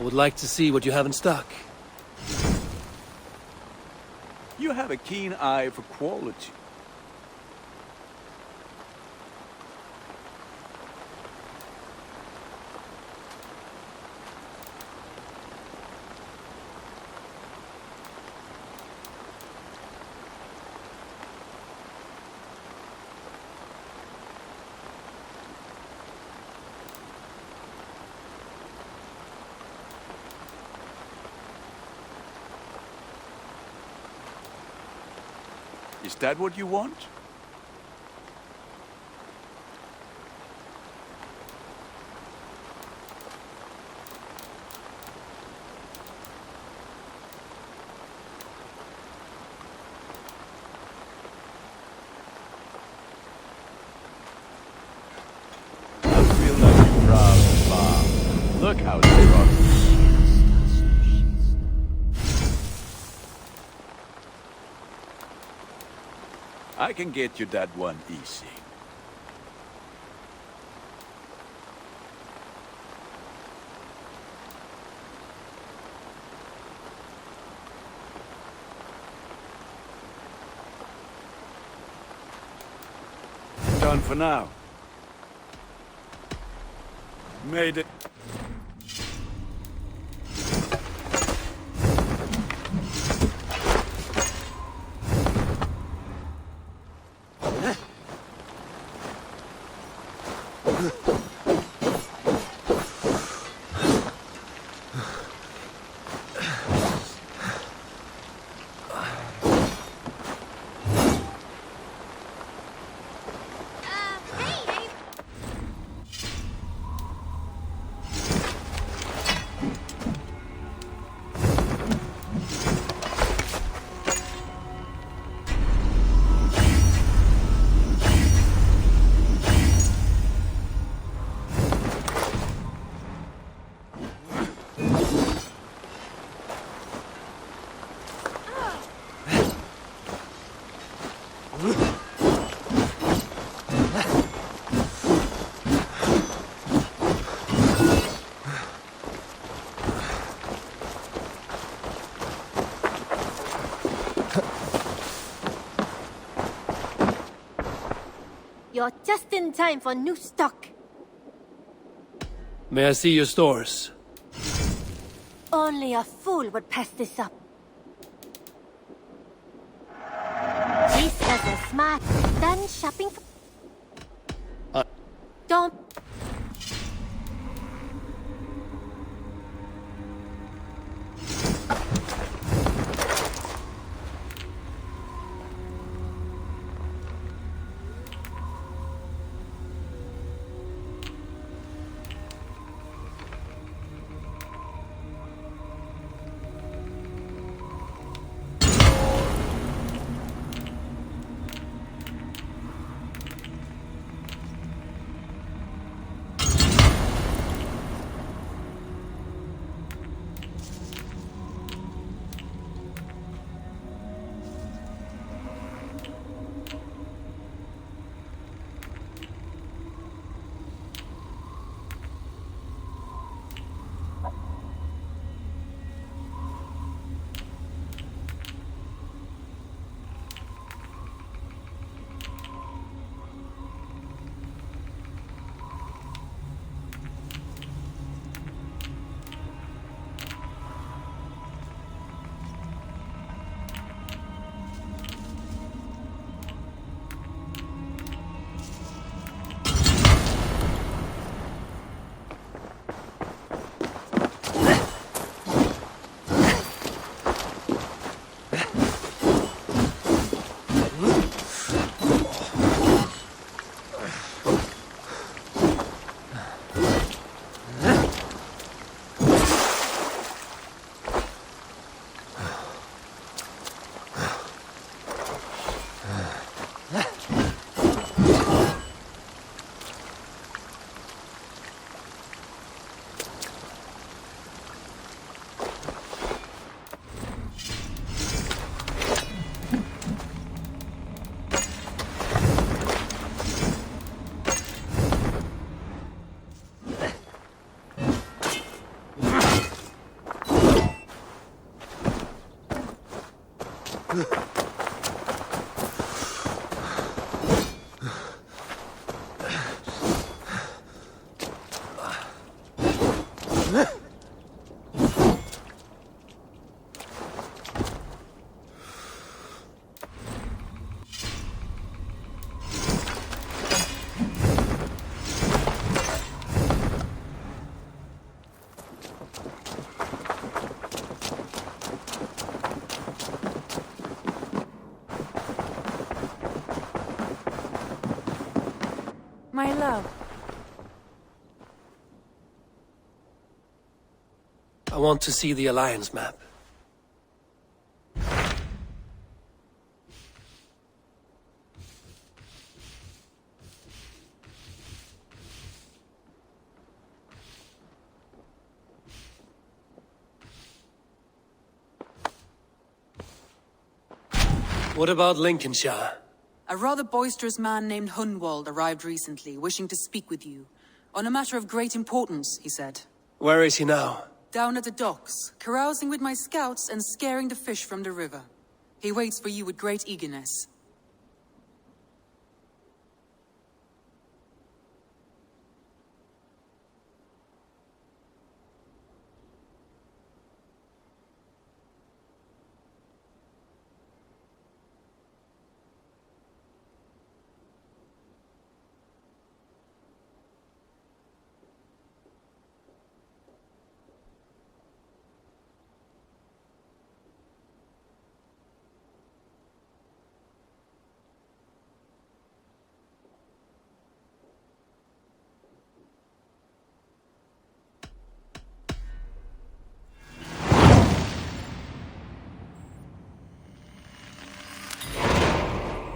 would like to see what you have in stock. You have a keen eye for quality. Is that what you want? I feel like you're proud, Bob. Look how strong. I can get you that one easy. Done for now. Made it. You're just in time for new stock. May I see your stores? Only a fool would pass this up. This is a smart. Done shopping for... Don't... My love. I want to see the Alliance map. What about Lincolnshire? A rather boisterous man named Hunwald arrived recently, wishing to speak with you. On a matter of great importance, he said. Where is he now? Down at the docks, carousing with my scouts and scaring the fish from the river. He waits for you with great eagerness.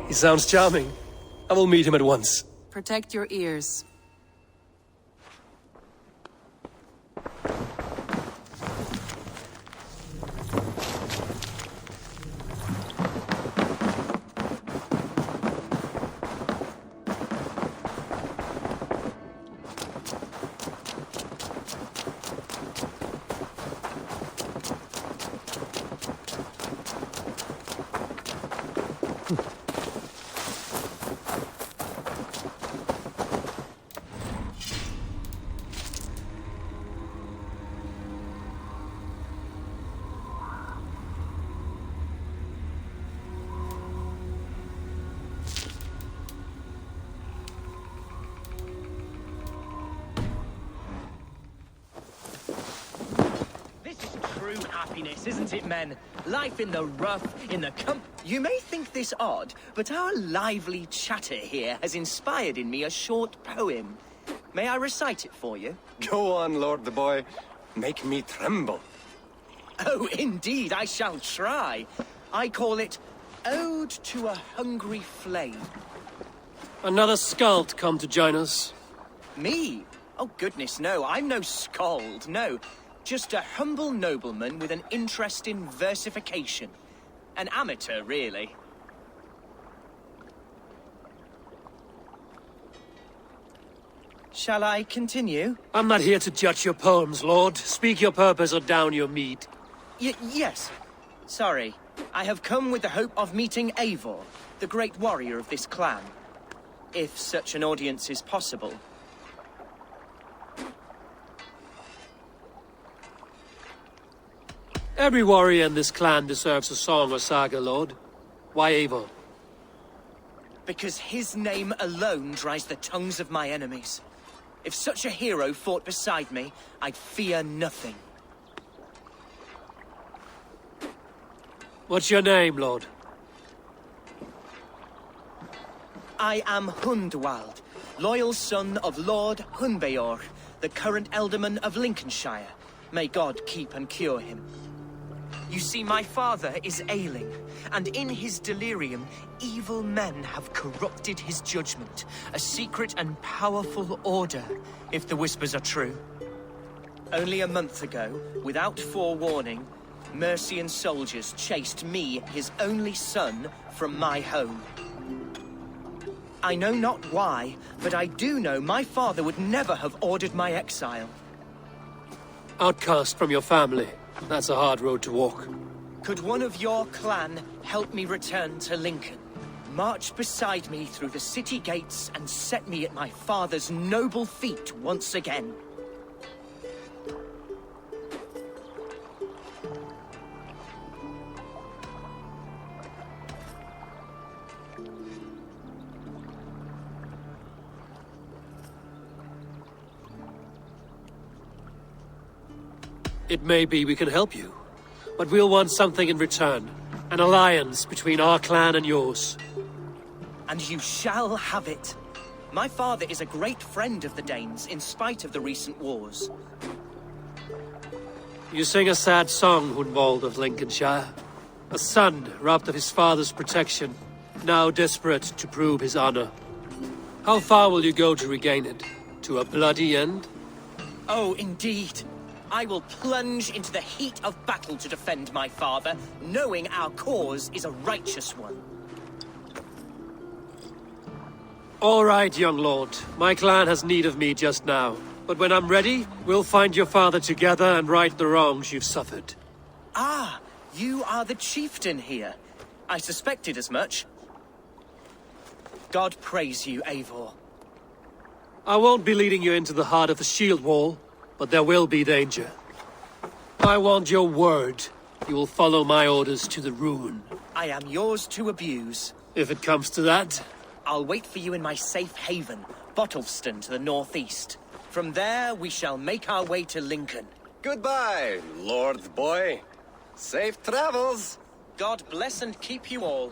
He sounds charming. I will meet him at once. Protect your ears. True happiness, isn't it, men? Life in the rough, in the You may think this odd, but our lively chatter here has inspired in me a short poem. May I recite it for you? Go on, Lord the Boy. Make me tremble. Oh, indeed, I shall try. I call it Ode to a Hungry Flame. Another skald come to join us. Me? Oh, goodness, no. I'm no skald, no. Just a humble nobleman with an interest in versification. An amateur, really. Shall I continue? I'm not here to judge your poems, Lord. Speak your purpose or down your meat. Yes. Sorry. I have come with the hope of meeting Eivor, the great warrior of this clan. If such an audience is possible. Every warrior in this clan deserves a song or saga, Lord. Why Eivor? Because his name alone dries the tongues of my enemies. If such a hero fought beside me, I'd fear nothing. What's your name, Lord? I am Hundwald, loyal son of Lord Hunbeorg, the current Elderman of Lincolnshire. May God keep and cure him. You see, my father is ailing, and in his delirium, evil men have corrupted his judgment. A secret and powerful order, if the whispers are true. Only a month ago, without forewarning, Mercian soldiers chased me, his only son, from my home. I know not why, but I do know my father would never have ordered my exile. Outcast from your family. That's a hard road to walk. Could one of your clan help me return to Lincoln? March beside me through the city gates and set me at my father's noble feet once again. It may be we can help you, but we'll want something in return. An alliance between our clan and yours. And you shall have it. My father is a great friend of the Danes, in spite of the recent wars. You sing a sad song, Hunwald of Lincolnshire. A son robbed of his father's protection, now desperate to prove his honor. How far will you go to regain it? To a bloody end? Oh, indeed. I will plunge into the heat of battle to defend my father, knowing our cause is a righteous one. All right, young lord. My clan has need of me just now. But when I'm ready, we'll find your father together and right the wrongs you've suffered. Ah, you are the chieftain here. I suspected as much. God praise you, Eivor. I won't be leading you into the heart of the shield wall, but there will be danger. I want your word. You will follow my orders to the ruin. I am yours to abuse. If it comes to that. I'll wait for you in my safe haven, Bottleston to the northeast. From there, we shall make our way to Lincoln. Goodbye, Lord boy. Safe travels. God bless and keep you all.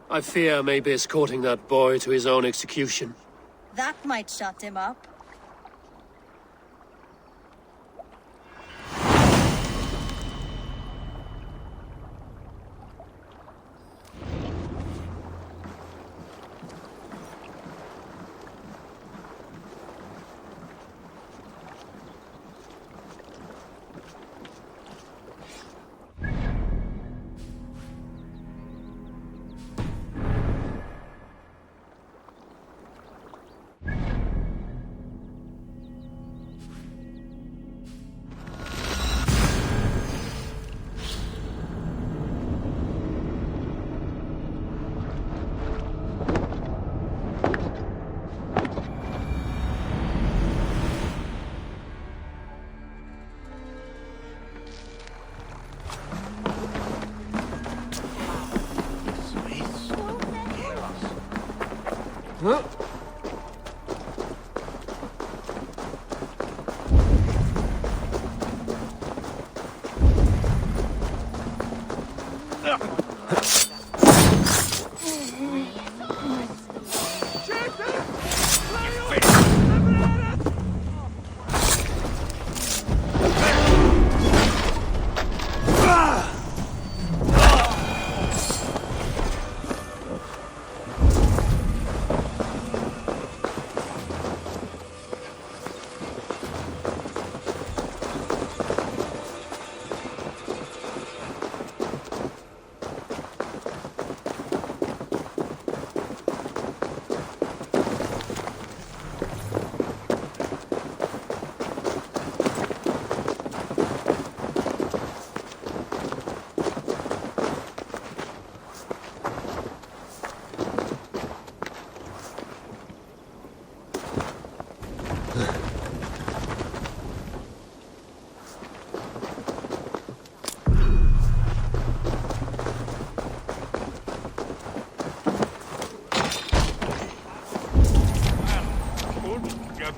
I fear I may be escorting that boy to his own execution. That might shut him up.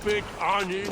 Big onion.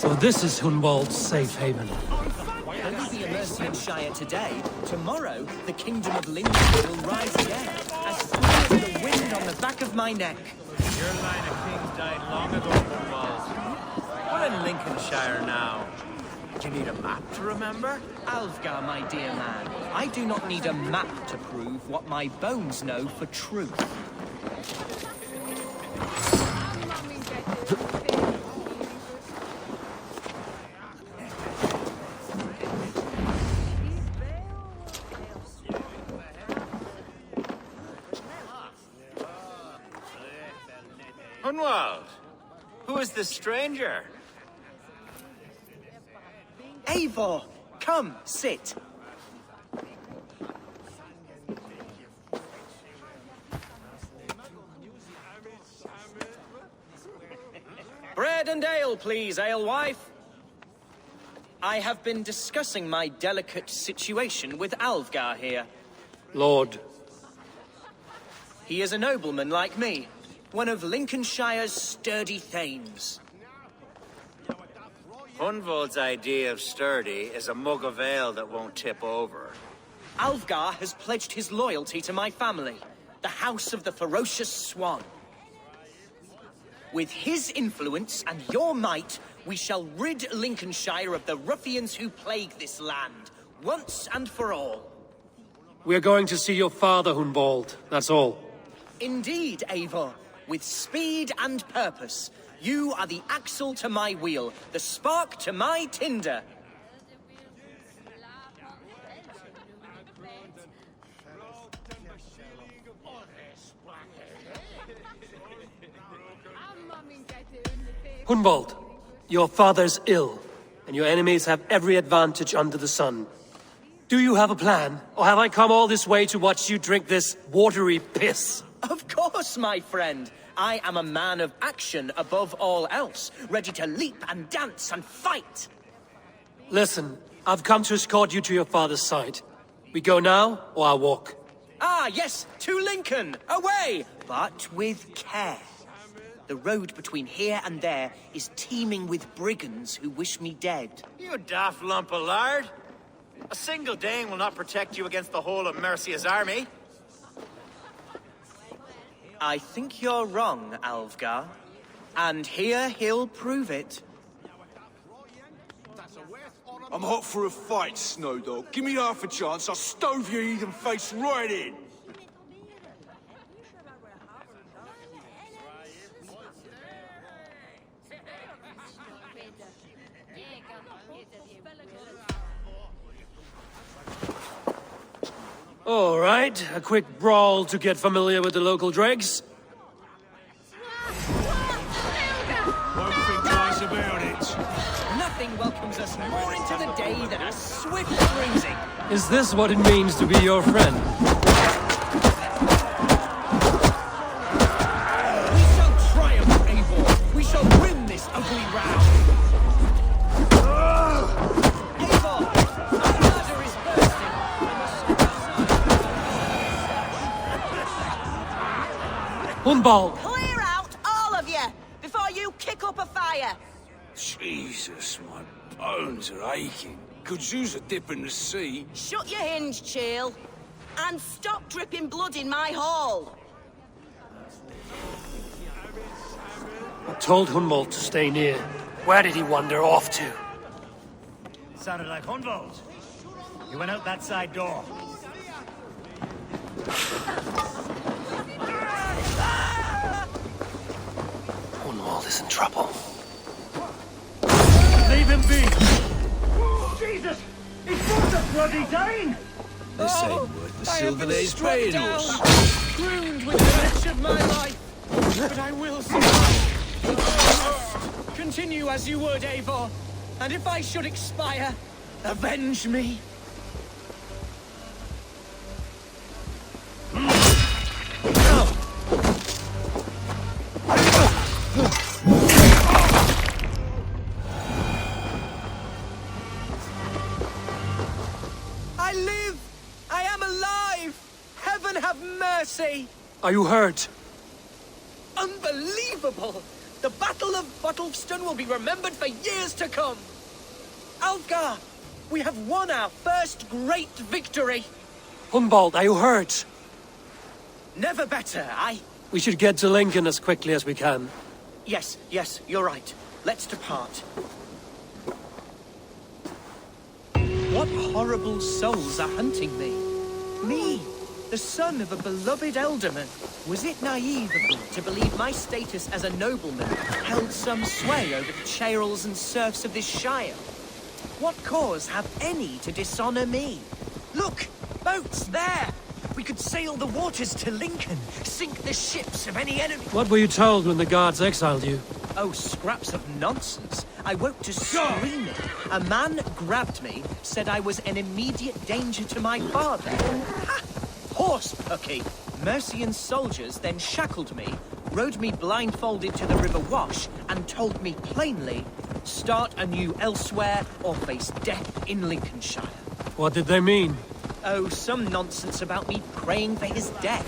So this is Hunwald's safe haven. Only be a Mercianshire today. Tomorrow, the kingdom of Lincoln will rise again, as free as the wind on the back of my neck. Your line of kings died long ago, Cornwalls. We're in Lincolnshire now. Do you need a map to remember? Alfgar, my dear man, I do not need a map to prove what my bones know for truth. Hunwald, who is this stranger? Eivor, come, sit. Bread and ale, please, alewife. I have been discussing my delicate situation with Alfgar here. Lord, He is a nobleman like me, one of Lincolnshire's sturdy thanes. Hunwald's idea of sturdy is a mug of ale that won't tip over. Alfgar has pledged his loyalty to my family, the House of the Ferocious Swan. With his influence and your might, we shall rid Lincolnshire of the ruffians who plague this land, once and for all. we're going to see your father, Hunwald. That's all. Indeed, Eivor, with speed and purpose. You are the axle to my wheel, the spark to my tinder. Hunwald, your father's ill, and your enemies have every advantage under the sun. Do you have a plan, or have I come all this way to watch you drink this watery piss? Of course, my friend. I am a man of action above all else, ready to leap and dance and fight. Listen, I've come to escort you to your father's side. We go now, or I walk? Ah, yes, to Lincoln, away, but with care. The road between here and there is teeming with brigands who wish me dead. You daft lump of lard! A single Dane will not protect you against the whole of Mercia's army. I think you're wrong, Alfgar. And here he'll prove it. I'm hot for a fight, Snowdog. Give me half a chance, I'll stove your heathen face right in. All right, a quick brawl to get familiar with the local dregs. Don't think twice about it. Nothing welcomes us more into the day than a swift bruising. Is this what it means to be your friend? We shall triumph, Eivor. We shall win this ugly round. Eivor, our ladder is bursting. Hunwald! Clear out, all of you, before you kick up a fire. Jesus, my bones are aching. Could use a dip in the sea. Shut your hinge, Chill, and stop dripping blood in my hall. I told Hunwald to stay near. Where did he wander off to? Sounded like Hunwald. He went out that side door. Hunwald is in trouble. Leave him be! Jesus! He's not a bloody Dane! This ain't worth the silver they's paying us. Crooned with the wretch of my life. But I will survive. Continue as you would, Eivor. And if I should expire, avenge me. I live! I am alive! Heaven have mercy! Are you hurt? Unbelievable! The Battle of Bottleston will be remembered for years to come. Alfgar, we have won our first great victory. Hunwald, are you hurt? Never better, aye? We should get to Lincoln as quickly as we can. Yes, you're right. Let's depart. What horrible souls are hunting me? Me, the son of a beloved ealdorman. Was it naive of me to believe my status as a nobleman held some sway over the churls and serfs of this shire? What cause have any to dishonor me? Look, boats there! We could sail the waters to Lincoln, sink the ships of any enemy. What were you told when the guards exiled you? Oh, scraps of nonsense. I woke to screaming. A man grabbed me, said I was an immediate danger to my father. Ha! Horse pucky. Mercian soldiers then shackled me, rode me blindfolded to the River Wash, and told me plainly, start anew elsewhere or face death in Lincolnshire. What did they mean? Oh, some nonsense about me praying for his death.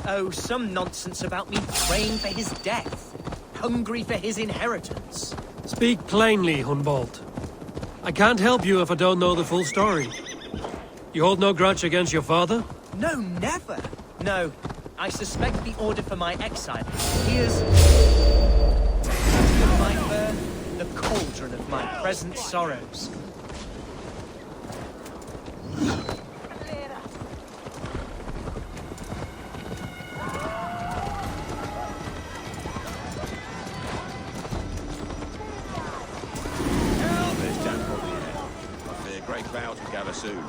Oh, some nonsense about me praying for his death. Hungry for his inheritance. Speak plainly, Hunwald. I can't help you if I don't know the full story. You hold no grudge against your father? No, never. No, I suspect the order for my exile. Here's my birth, the cauldron of my present sorrows. Great clouds will gather soon.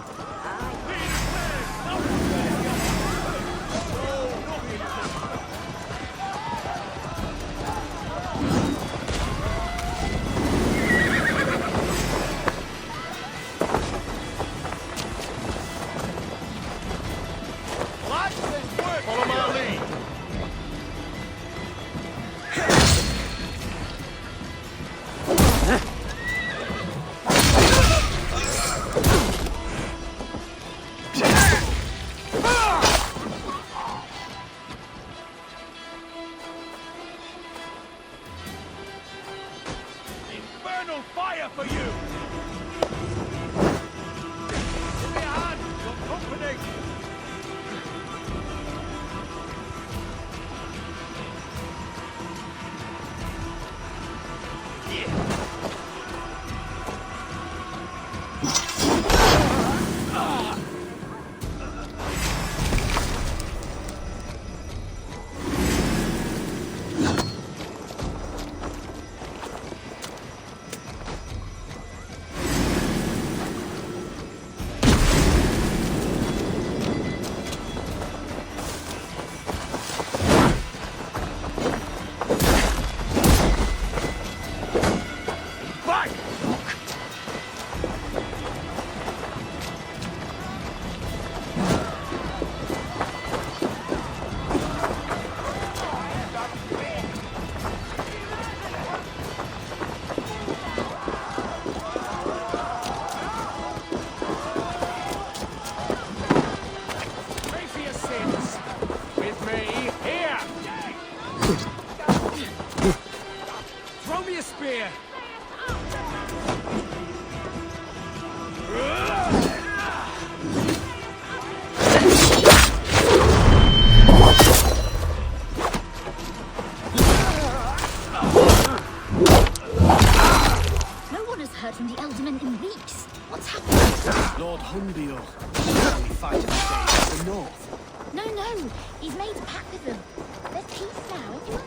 Follow my lead. Infernal fire for you! Give me a hand, your company! Throw me a spear! No one has heard from the Elderman in weeks. What's happened? Lord Hunbeor. We fight in the days of the north. No. He's made a pact with them. There's peace now.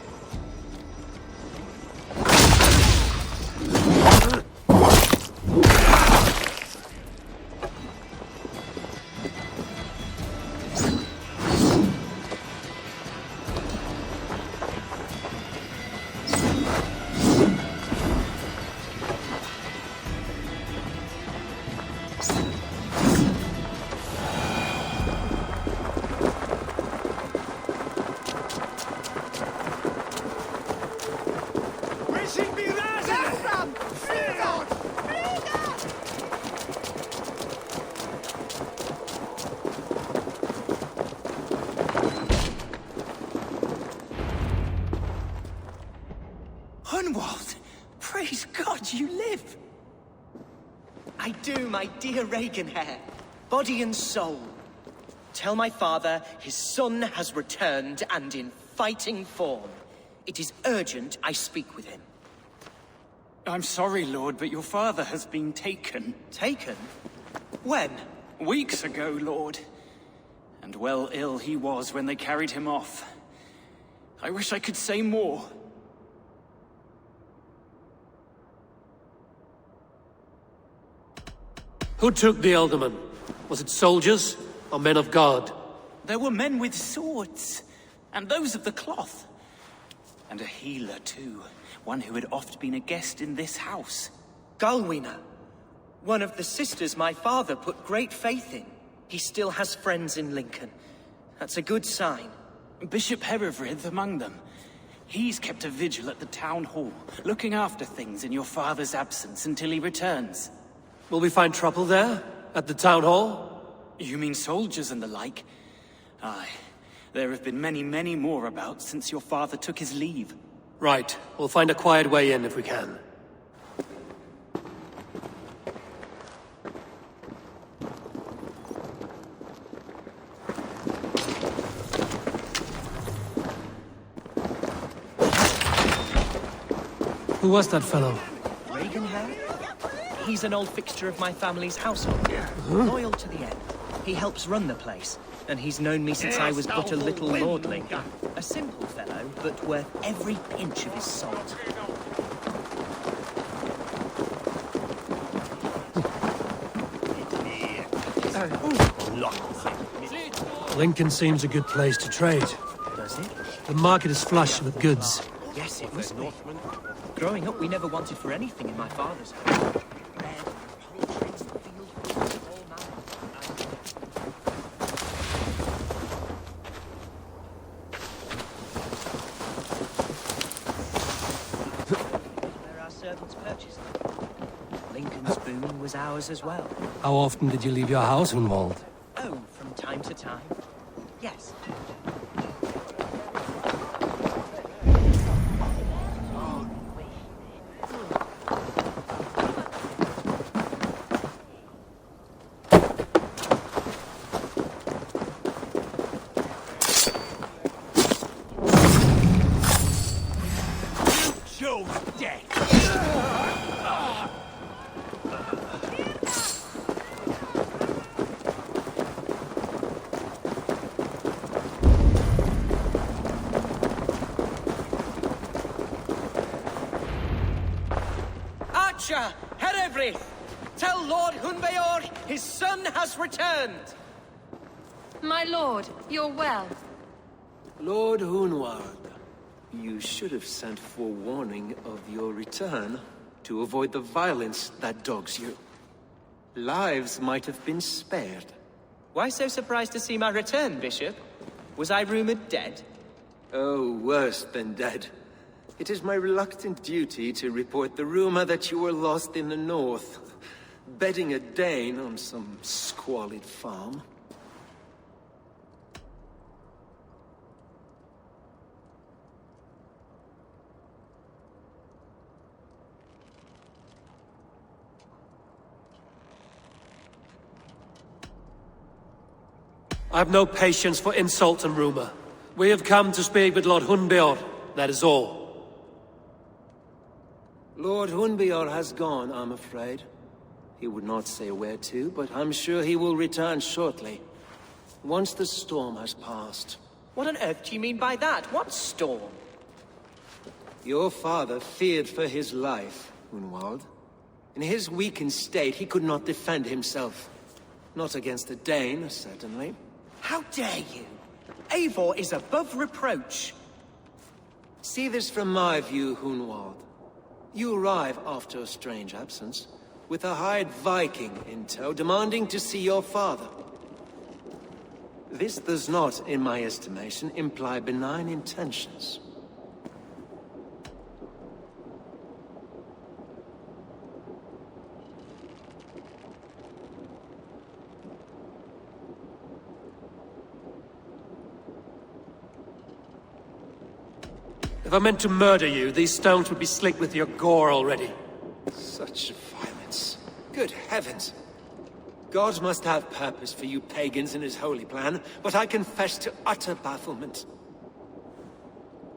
do, my dear Regenhair? Body and soul. Tell my father his son has returned and in fighting form. It is urgent I speak with him. I'm sorry, Lord, but your father has been taken. Taken? When? Weeks ago, Lord. And well ill he was when they carried him off. I wish I could say more. Who took the Elderman? Was it soldiers or men of God? There were men with swords, and those of the cloth. And a healer, too. One who had oft been a guest in this house. Galwina. One of the sisters my father put great faith in. He still has friends in Lincoln. That's a good sign. Bishop Herefrith among them. He's kept a vigil at the town hall, looking after things in your father's absence until he returns. Will we find trouble there? At the town hall? You mean soldiers and the like? Aye. There have been many, many more about since your father took his leave. Right. We'll find a quiet way in if we can. Who was that fellow? Regenhair? He's an old fixture of my family's household. Loyal to the end. He helps run the place, and he's known me since I was but a little lordling. A simple fellow, but worth every pinch of his salt. Lincoln seems a good place to trade. Does it? The market is flush with goods. Yes, it must be. Growing up, we never wanted for anything in my father's house. Bread, poultry, field goods of all manner. Where our servants purchased them. Lincoln's boon was ours as well. How often did you leave your house, Hunwald? Oh, from time to time. Yes. Herefrith! Tell Lord Hunbeor his son has returned! My lord, you're well. Lord Hunwald, you should have sent forewarning of your return to avoid the violence that dogs you. Lives might have been spared. Why so surprised to see my return, Bishop? Was I rumored dead? Oh, worse than dead. It is my reluctant duty to report the rumor that you were lost in the north, bedding a Dane on some squalid farm. I've no patience for insult and rumor. We have come to speak with Lord Hunbeor, that is all. Lord Hunbeor has gone, I'm afraid. He would not say where to, but I'm sure he will return shortly. Once the storm has passed. What on earth do you mean by that? What storm? Your father feared for his life, Hunwald. In his weakened state, he could not defend himself. Not against a Dane, certainly. How dare you? Eivor is above reproach. See this from my view, Hunwald. You arrive after a strange absence, with a hired Viking in tow, demanding to see your father. This does not, in my estimation, imply benign intentions. If I meant to murder you, these stones would be slick with your gore already. Such violence. Good heavens. God must have purpose for you pagans in his holy plan, but I confess to utter bafflement.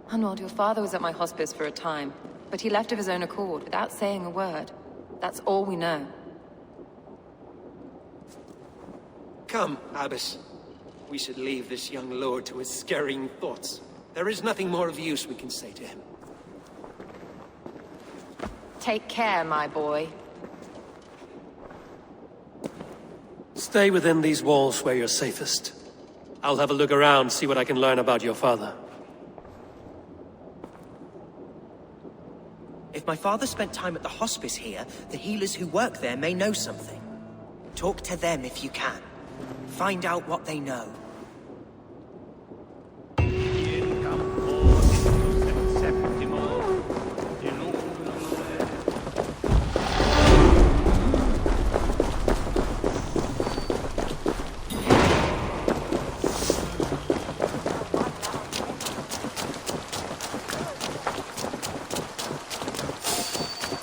Hunwald, your father was at my hospice for a time, but he left of his own accord without saying a word. That's all we know. Come, Abbess. We should leave this young lord to his scurrying thoughts. There is nothing more of use we can say to him. Take care, my boy. Stay within these walls where you're safest. I'll have a look around, see what I can learn about your father. If my father spent time at the hospice here, the healers who work there may know something. Talk to them if you can. Find out what they know.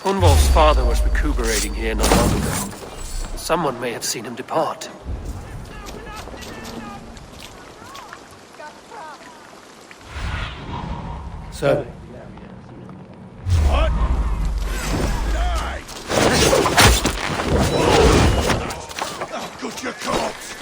Hunwald's father was recuperating here not long ago. Someone may have seen him depart. Sir. What? Die! Oh, good, your corpse!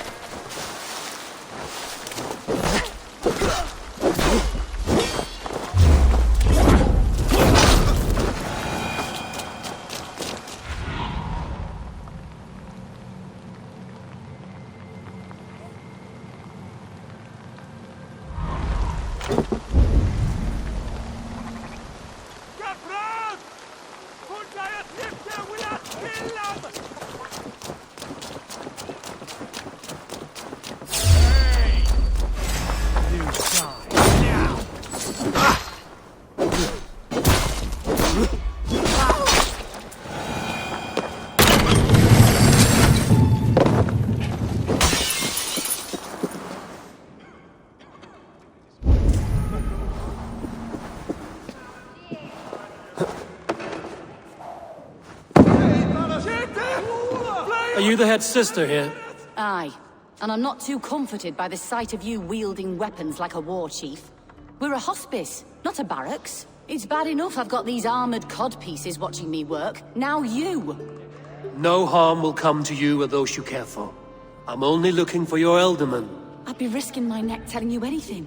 Are you the head sister here? Aye. And I'm not too comforted by the sight of you wielding weapons like a war chief. We're a hospice, not a barracks. It's bad enough I've got these armored codpieces watching me work. Now you! No harm will come to you or those you care for. I'm only looking for your Elderman. I'd be risking my neck telling you anything.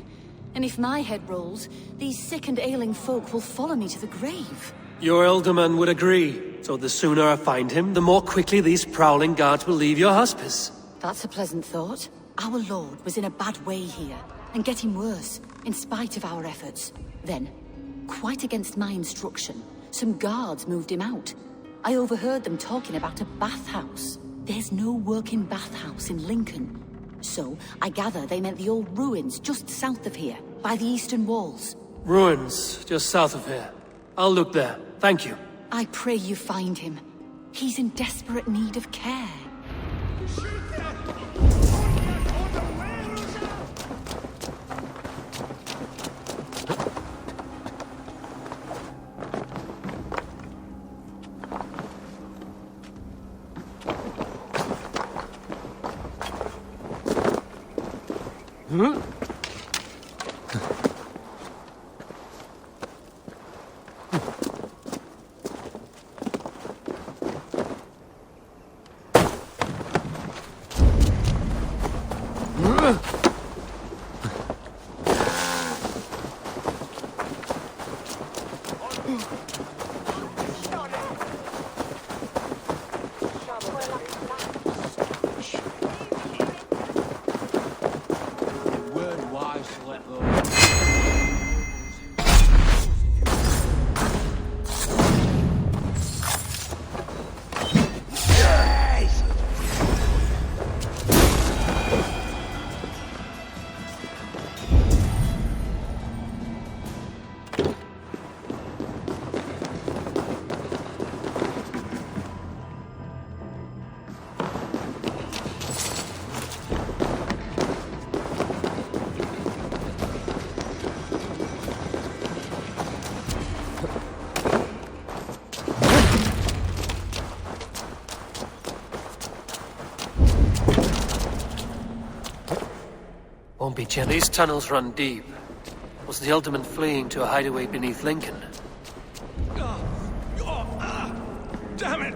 And if my head rolls, these sick and ailing folk will follow me to the grave. Your Elderman would agree. So the sooner I find him, the more quickly these prowling guards will leave your hospice. That's a pleasant thought. Our lord was in a bad way here, and getting worse, in spite of our efforts. Then, quite against my instruction, some guards moved him out. I overheard them talking about a bathhouse. There's no working bathhouse in Lincoln. So, I gather they meant the old ruins just south of here, by the eastern walls. Ruins, just south of here. I'll look there. Thank you. I pray you find him. He's in desperate need of care. Huh? Won't be gentle. These tunnels run deep. Was the Alderman fleeing to a hideaway beneath Lincoln? Damn it!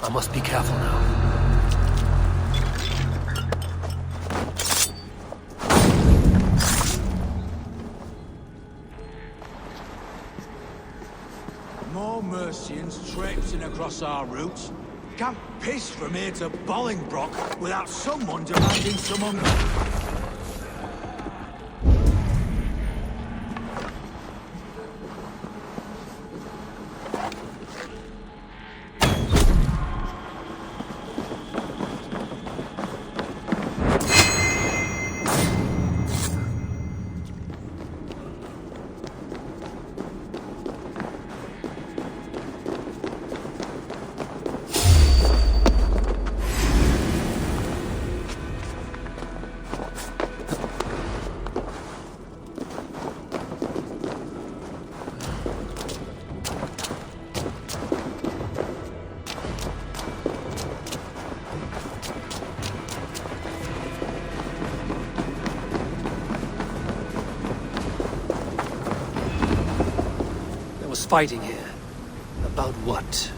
I must be careful now. More Mercians traipsing across our routes. Can't piss from here to Bolingbroke without someone demanding some Fighting here. About what?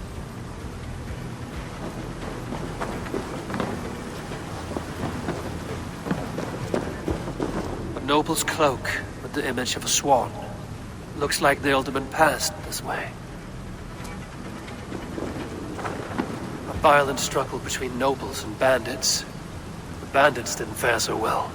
A noble's cloak with the image of a swan. Looks like the Alderman passed this way. A violent struggle between nobles and bandits. The bandits didn't fare so well.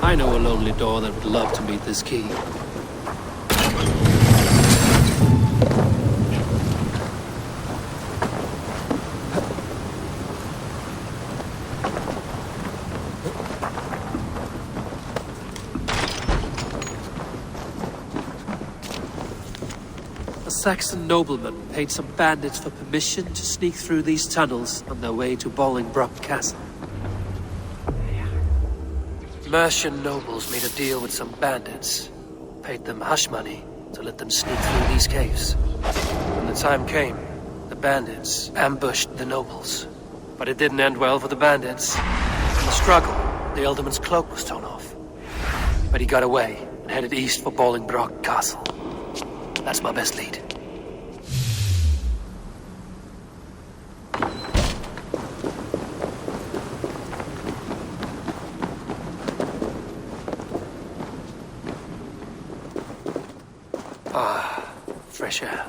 I know a lonely door that would love to meet this key. A Saxon nobleman paid some bandits for permission to sneak through these tunnels on their way to Bolingbroke Castle. Mercian nobles made a deal with some bandits, paid them hush money to let them sneak through these caves. When the time came, the bandits ambushed the nobles. But it didn't end well for the bandits. In the struggle, the Alderman's cloak was torn off. But he got away and headed east for Bolingbroke Castle. That's my best lead. Ah, fresh air.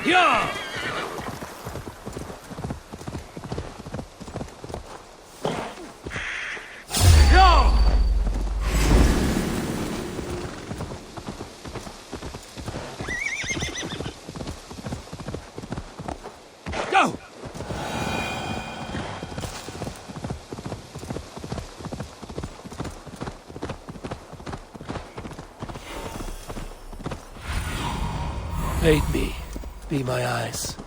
Yeah! Go! Aid me. Be my eyes.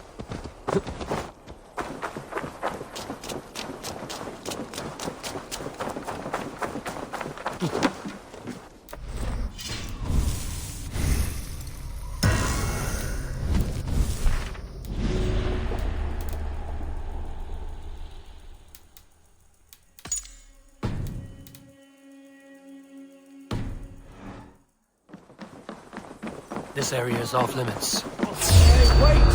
This area is off limits. Hey, wait!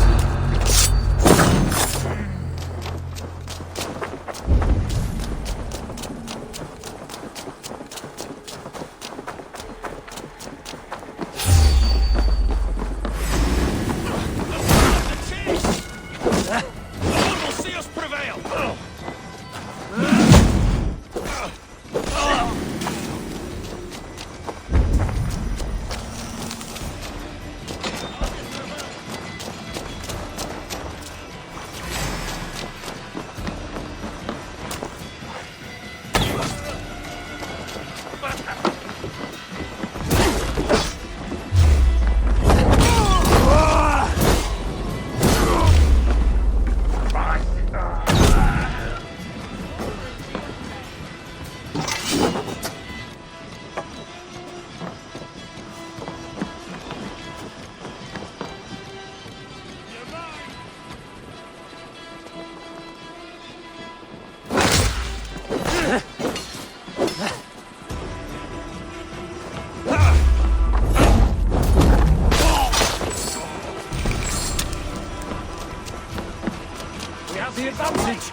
The advantage!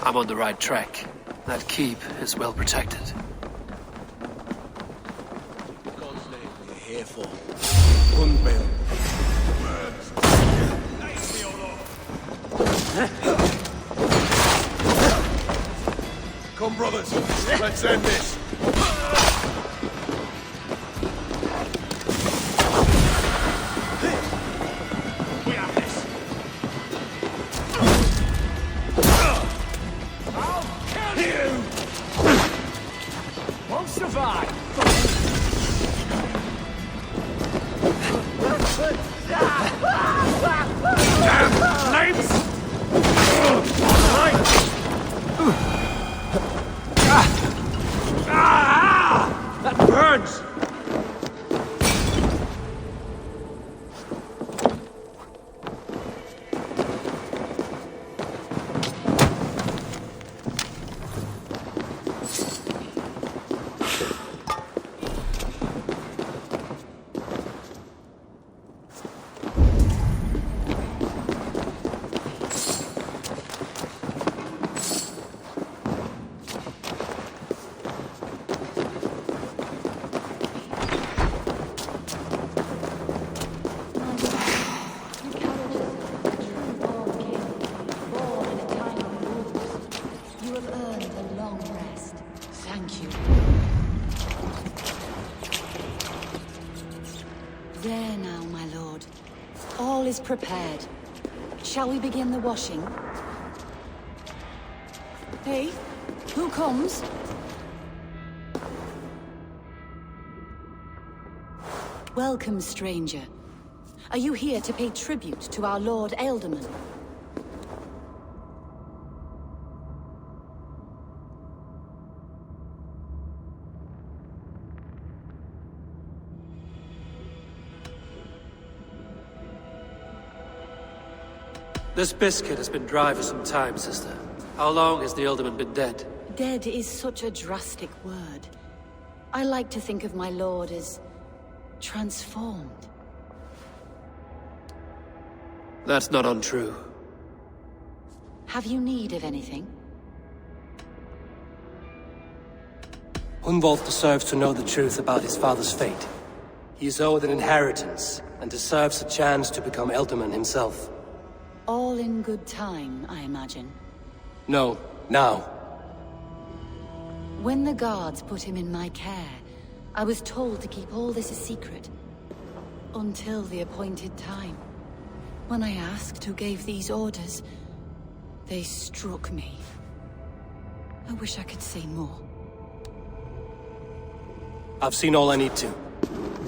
I'm on the right track. That keep is well protected. God's name we're here for. Unveil. Come, brothers. Let's end this. We have this. I'll kill you! Won't survive. Damn flames! That burns! Thank you. There now, my lord. All is prepared. Shall we begin the washing? Hey, who comes? Welcome, stranger. Are you here to pay tribute to our Lord Ealdorman? This biscuit has been dry for some time, sister. How long has the Ealdorman been dead? Dead is such a drastic word. I like to think of my lord as transformed. That's not untrue. Have you need of anything? Hunwald deserves to know the truth about his father's fate. He is owed an inheritance, and deserves a chance to become Ealdorman himself. All in good time, I imagine. No, now. When the guards put him in my care, I was told to keep all this a secret. Until the appointed time. When I asked who gave these orders, they struck me. I wish I could say more. I've seen all I need to,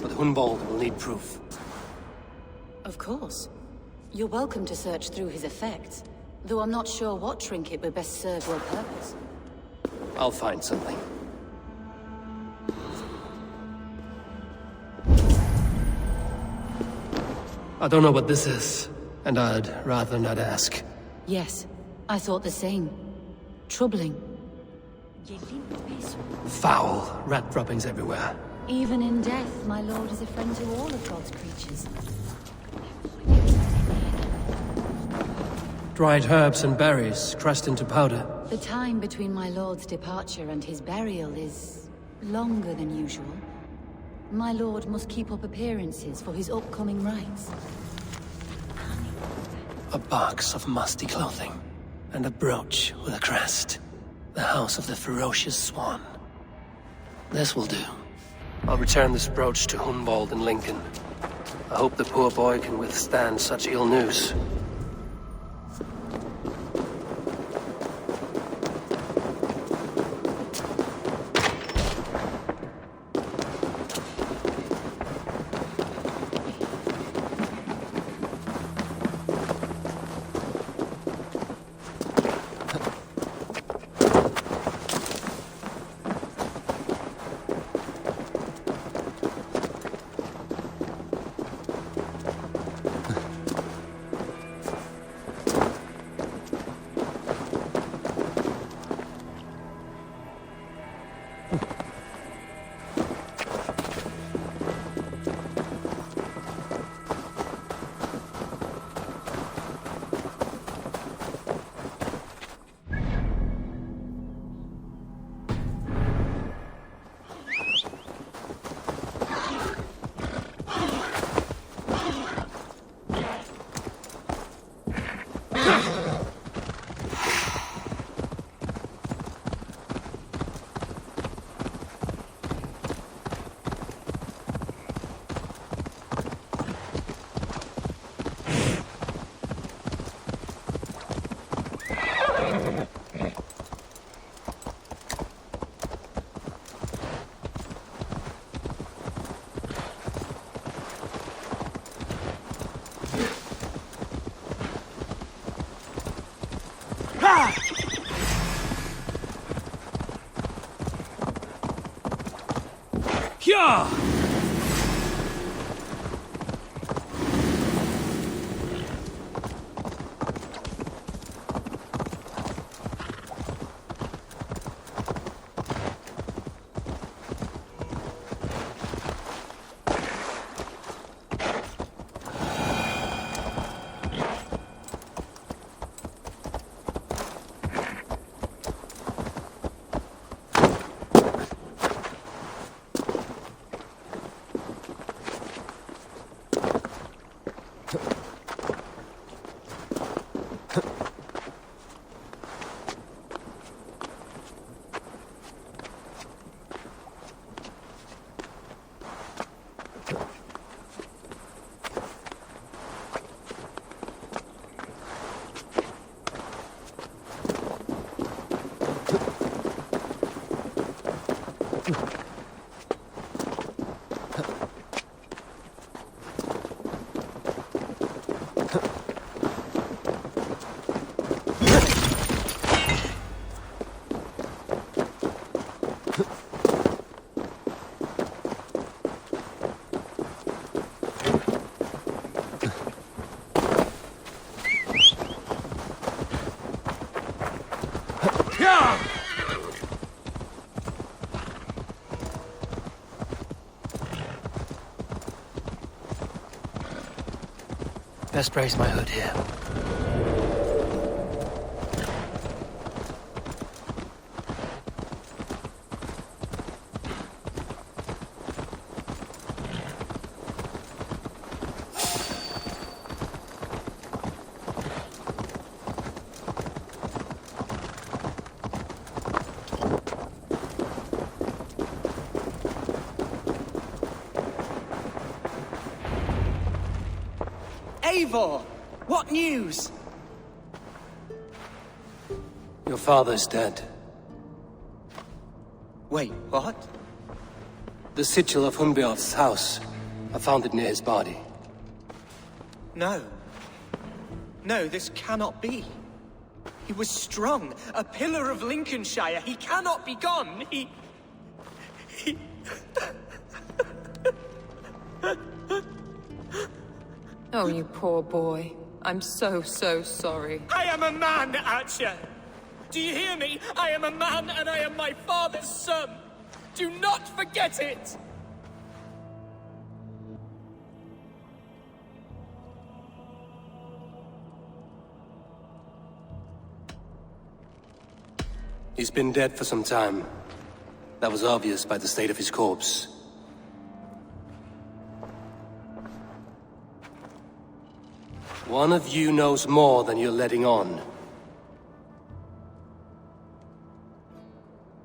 but Hunwald will need proof. Of course. You're welcome to search through his effects, though I'm not sure what trinket would best serve your purpose. I'll find something. I don't know what this is, and I'd rather not ask. Yes, I thought the same. Troubling. Foul. Rat droppings everywhere. Even in death, my lord is a friend to all of God's creatures. Dried herbs and berries, crushed into powder. The time between my lord's departure and his burial is longer than usual. My lord must keep up appearances for his upcoming rites. A box of musty clothing, and a brooch with a crest. The house of the ferocious swan. This will do. I'll return this brooch to Hunwald in Lincoln. I hope the poor boy can withstand such ill news. Yeah! Best brace my hood here. Eivor! What news? Your father's dead. Wait, what? The sigil of Hunbeorth's house. I found it near his body. No. No, this cannot be. He was strong, a pillar of Lincolnshire. He cannot be gone. He... Oh, you poor boy. I'm so sorry. I am a man, Archer! Do you hear me? I am a man and I am my father's son! Do not forget it! He's been dead for some time. That was obvious by the state of his corpse. One of you knows more than you're letting on.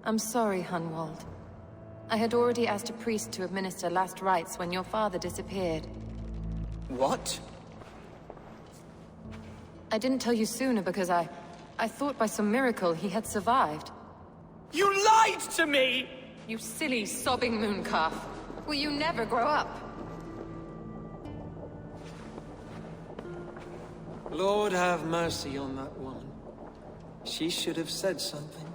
I'm sorry, Hunwald. I had already asked a priest to administer last rites when your father disappeared. What? I didn't tell you sooner because I thought by some miracle he had survived. You lied to me! You silly, sobbing mooncalf. Will you never grow up? Lord have mercy on that woman. She should have said something.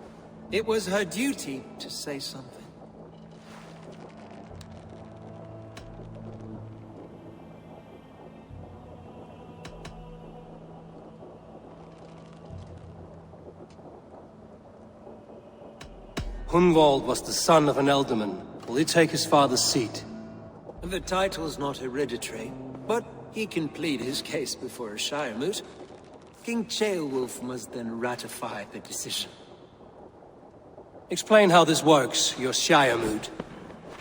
It was her duty to say something. Hunwald was the son of an ealdorman. Will he take his father's seat? The title's not hereditary, but he can plead his case before a Shire moot. King Ceolwulf must then ratify the decision. Explain how this works, your Shire moot.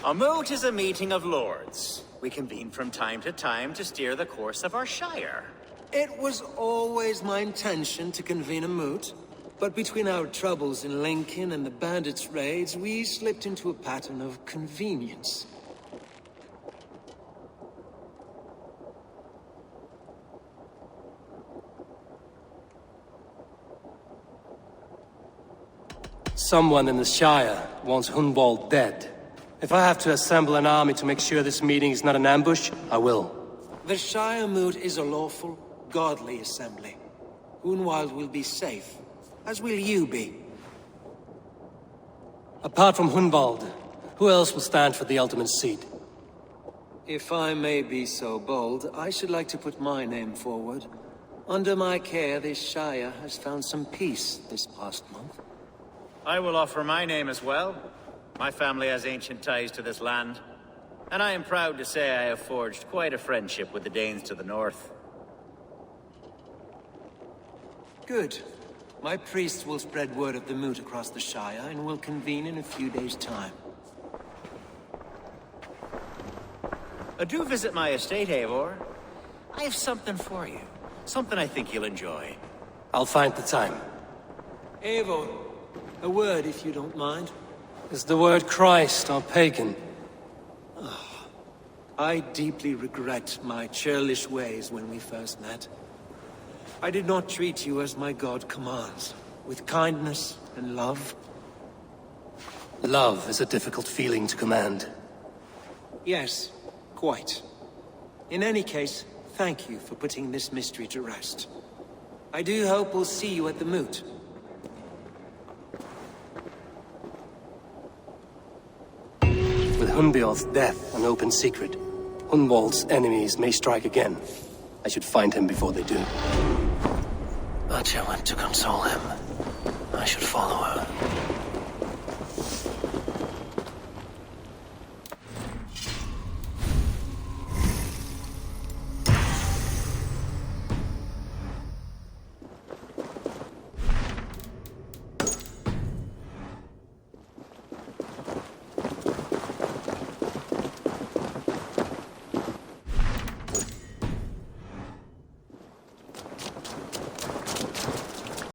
A moot is a meeting of lords. We convene from time to time to steer the course of our Shire. It was always my intention to convene a moot, but between our troubles in Lincoln and the bandits' raids, we slipped into a pattern of convenience. Someone in the Shire wants Hunwald dead. If I have to assemble an army to make sure this meeting is not an ambush, I will. The Shire moot is a lawful, godly assembly. Hunwald will be safe, as will you be. Apart from Hunwald, who else will stand for the ultimate seat? If I may be so bold, I should like to put my name forward. Under my care, this Shire has found some peace this past month. I will offer my name as well. My family has ancient ties to this land, and I am proud to say I have forged quite a friendship with the Danes to the north. Good. My priest will spread word of the moot across the Shire, and will convene in a few days' time. Do visit my estate, Eivor. I have something for you. Something I think you'll enjoy. I'll find the time. Eivor, a word if you don't mind. Is the word Christ or pagan? I deeply regret my churlish ways when we first met. I did not treat you as my god commands, with kindness and love. Love is a difficult feeling to command. Yes, quite. In any case, thank you for putting this mystery to rest. I do hope we'll see you at the moot. With Hunbeorth's death an open secret, Hunwald's enemies may strike again. I should find him before they do. Batya went to console him. I should follow her.